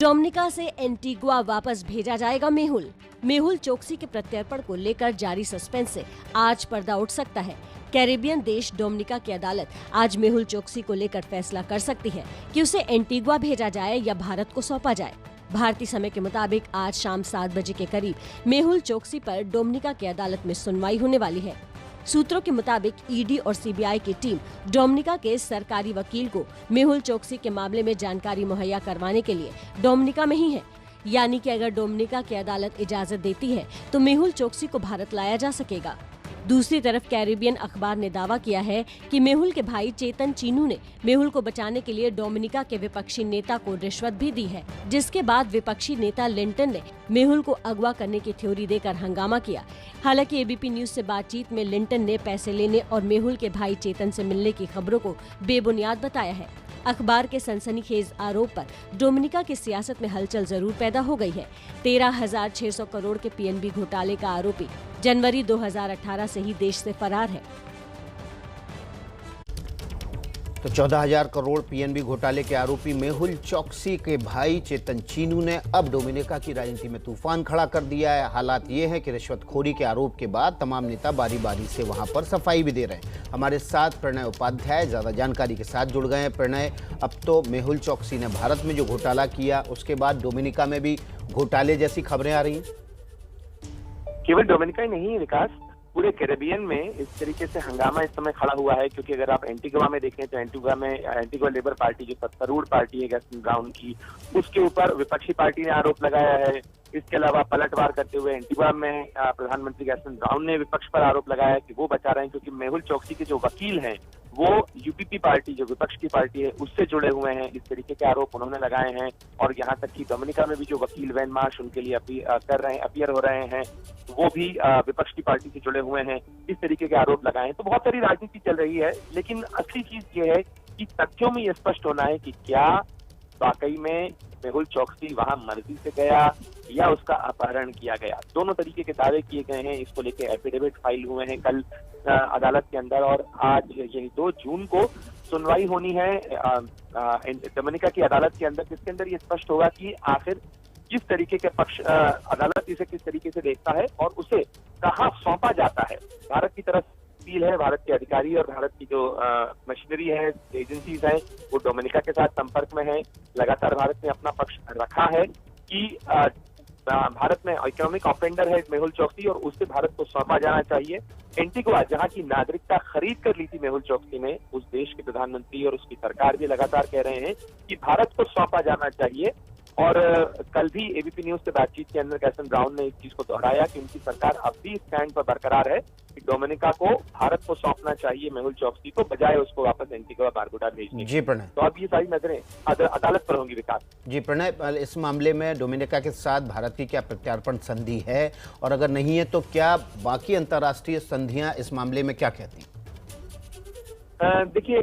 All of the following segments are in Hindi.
डोमिनिका से एंटीगुआ वापस भेजा जाएगा मेहुल। मेहुल चोकसी के प्रत्यर्पण को लेकर जारी सस्पेंस से आज पर्दा उठ सकता है। कैरेबियन देश डोमिनिका की अदालत आज मेहुल चोकसी को लेकर फैसला कर सकती है कि उसे एंटीगुआ भेजा जाए या भारत को सौंपा जाए। भारतीय समय के मुताबिक आज शाम 7 बजे के करीब मेहुल चोकसी पर डोमिनिका की अदालत में सुनवाई होने वाली है। सूत्रों के मुताबिक ईडी और सीबीआई की टीम डोमिनिका के सरकारी वकील को मेहुल चोकसी के मामले में जानकारी मुहैया करवाने के लिए डोमिनिका में ही है। यानी कि अगर डोमिनिका की अदालत इजाजत देती है तो मेहुल चोकसी को भारत लाया जा सकेगा। दूसरी तरफ कैरेबियन अखबार ने दावा किया है कि मेहुल के भाई चेतन चीनू ने मेहुल को बचाने के लिए डोमिनिका के विपक्षी नेता को रिश्वत भी दी है, जिसके बाद विपक्षी नेता लिंटन ने मेहुल को अगवा करने की थ्योरी देकर हंगामा किया। हालांकि एबीपी न्यूज से बातचीत में लिंटन ने पैसे लेने और मेहुल के भाई चेतन से मिलने की खबरों को बेबुनियाद बताया है। अखबार के सनसनीखेज आरोप पर डोमिनिका की सियासत में हलचल जरूर पैदा हो गई है। 13,600 करोड़ के पीएनबी घोटाले का आरोपी जनवरी 2018 से ही देश से फरार है। तो 14,000 करोड़ पीएनबी घोटाले के आरोपी मेहुल चोकसी के भाई चेतन चीनू ने अब डोमिनिका की राजनीति में तूफान खड़ा कर दिया है। हालात ये है कि रिश्वतखोरी के आरोप के बाद तमाम नेता बारी बारी से वहां पर सफाई भी दे रहे हैं। हमारे साथ प्रणय उपाध्याय ज्यादा जानकारी के साथ जुड़ गए हैं। प्रणय, अब तो मेहुल चोकसी ने भारत में जो घोटाला किया उसके बाद डोमिनिका में भी घोटाले जैसी खबरें आ रही हैं। केवल डोमिनिका ही नहीं विकास, पूरे कैरेबियन में इस तरीके से हंगामा इस समय खड़ा हुआ है, क्योंकि अगर आप एंटीगुआ में देखें तो एंटीगुआ लेबर पार्टी जो सत्तारूढ़ पार्टी है गैसन ब्राउन की, उसके ऊपर विपक्षी पार्टी ने आरोप लगाया है। इसके अलावा पलटवार करते हुए एंटीगुआ में प्रधानमंत्री गैसन ब्राउन ने विपक्ष पर आरोप लगाया कि वो बचा रहे हैं, क्योंकि मेहुल चोकसी के जो वकील हैं वो यूपीपी पार्टी जो विपक्ष की पार्टी है उससे जुड़े हुए हैं। इस तरीके के आरोप उन्होंने लगाए हैं। और यहाँ तक कि डोमिनिका में भी जो वकील वैन मार्श उनके लिए अपीयर हो रहे हैं, वो भी विपक्ष की पार्टी से जुड़े हुए हैं। इस तरीके के आरोप लगाए हैं। तो बहुत सारी राजनीति चल रही है, लेकिन असली चीज ये है कि तथ्यों में ये स्पष्ट होना है कि क्या वाकई में मेहुल चोकसी वहां मर्जी से गया या उसका अपहरण किया गया। दोनों तरीके के दावे किए गए हैं। इसको लेके एफिडेविट फाइल हुए हैं कल अदालत के अंदर, और आज यही 2 जून को सुनवाई होनी है डोमिनिका की अदालत के अंदर, जिसके अंदर ये स्पष्ट होगा कि आखिर किस तरीके के पक्ष अदालत इसे किस तरीके से देखता है और उसे कहाँ सौंपा जाता है। भारत की तरफ अपील है, भारत के अधिकारी और भारत की जो मशीनरी है, एजेंसीज हैं, वो डोमिनिका के साथ संपर्क में है। लगातार भारत ने अपना पक्ष रखा है कि भारत में इकोनॉमिक ऑफेंडर है मेहुल चोकसी और उससे भारत को सौंपा जाना चाहिए। एंटीगुआ जहां की नागरिकता खरीद कर ली थी मेहुल चोकसी ने, उस देश के प्रधानमंत्री और उसकी सरकार भी लगातार कह रहे हैं कि भारत को सौंपा जाना चाहिए। और कल भी एबीपी न्यूज से बातचीत के अंदर गैसन ब्राउन ने इस चीज को दोहराया कि उनकी सरकार अब भी स्टैंड पर बरकरार है कि डोमिनिका को भारत को सौंपना चाहिए मेहुल चोकसी को, बजाय उसको वापस एंटीगुआ बारबुडा भेजने। जी प्रणय, तो अब ये सारी नजरें अदालत पर होंगी विकास। जी प्रणय, इस मामले में डोमिनिका के साथ भारत की क्या प्रत्यार्पण संधि है, और अगर नहीं है तो क्या बाकी अंतर्राष्ट्रीय संधियां इस मामले में क्या कहती हैं? देखिए,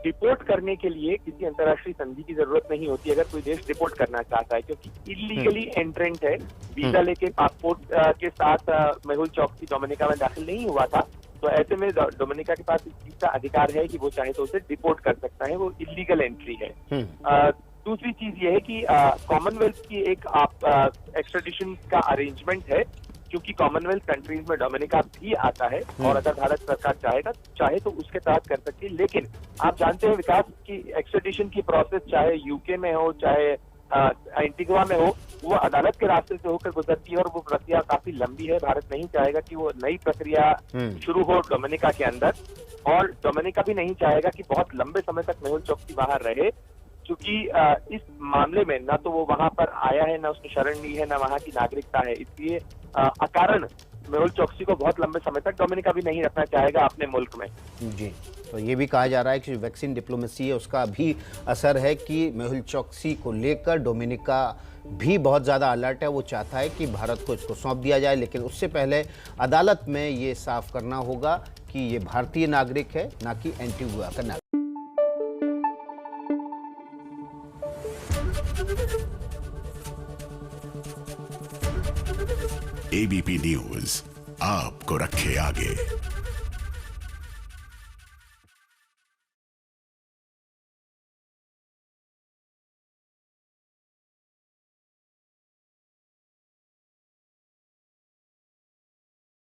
डिपोर्ट करने के लिए किसी अंतर्राष्ट्रीय संधि की जरूरत नहीं होती अगर कोई देश डिपोर्ट करना चाहता है, क्योंकि इलीगली एंट्रेंट है। वीजा लेके पासपोर्ट के साथ मेहुल चोकसी डोमिनिका में दाखिल नहीं हुआ था, तो ऐसे में डोमिनिका के पास इस चीज का अधिकार है कि वो चाहे तो उसे डिपोर्ट कर सकता है। वो इलीगल एंट्री है। दूसरी चीज ये है कि कॉमनवेल्थ की एक एक्स्ट्राडिशन का अरेंजमेंट है, क्योंकि कॉमनवेल्थ कंट्रीज में डोमिनिका भी आता है और अगर भारत सरकार चाहे तो उसके तहत कर सकती है। लेकिन आप जानते हैं विकास की एक्स्ट्रेडिशन की प्रोसेस चाहे यूके में हो चाहे एंटीगुआ में हो, वो अदालत के रास्ते से होकर गुजरती है और वो प्रक्रिया काफी लंबी है। भारत नहीं चाहेगा कि वो नई प्रक्रिया शुरू हो डोमिनिका के अंदर, और डोमिनिका भी नहीं चाहेगा कि बहुत लंबे समय तक मेहुल चोकसी बाहर रहे, क्योंकि इस मामले में ना तो वो वहां पर आया है, ना उसने शरण ली है, ना वहां की नागरिकता है। इसलिए अकारण मेहुल चोकसी को बहुत लंबे समय तक डोमिनिका भी नहीं रखना चाहेगा अपने मुल्क में। जी, तो ये भी कहा जा रहा है कि वैक्सीन डिप्लोमेसी है उसका भी असर है कि मेहुल चोकसी को लेकर डोमिनिका भी बहुत ज़्यादा अलर्ट है। वो चाहता है कि भारत को इसको सौंप दिया जाए, लेकिन उससे पहले अदालत में ये साफ करना होगा कि ये भारतीय नागरिक है, ना कि एंटीगुआ का नागरिक। एबीपी न्यूज आपको रखे आगे।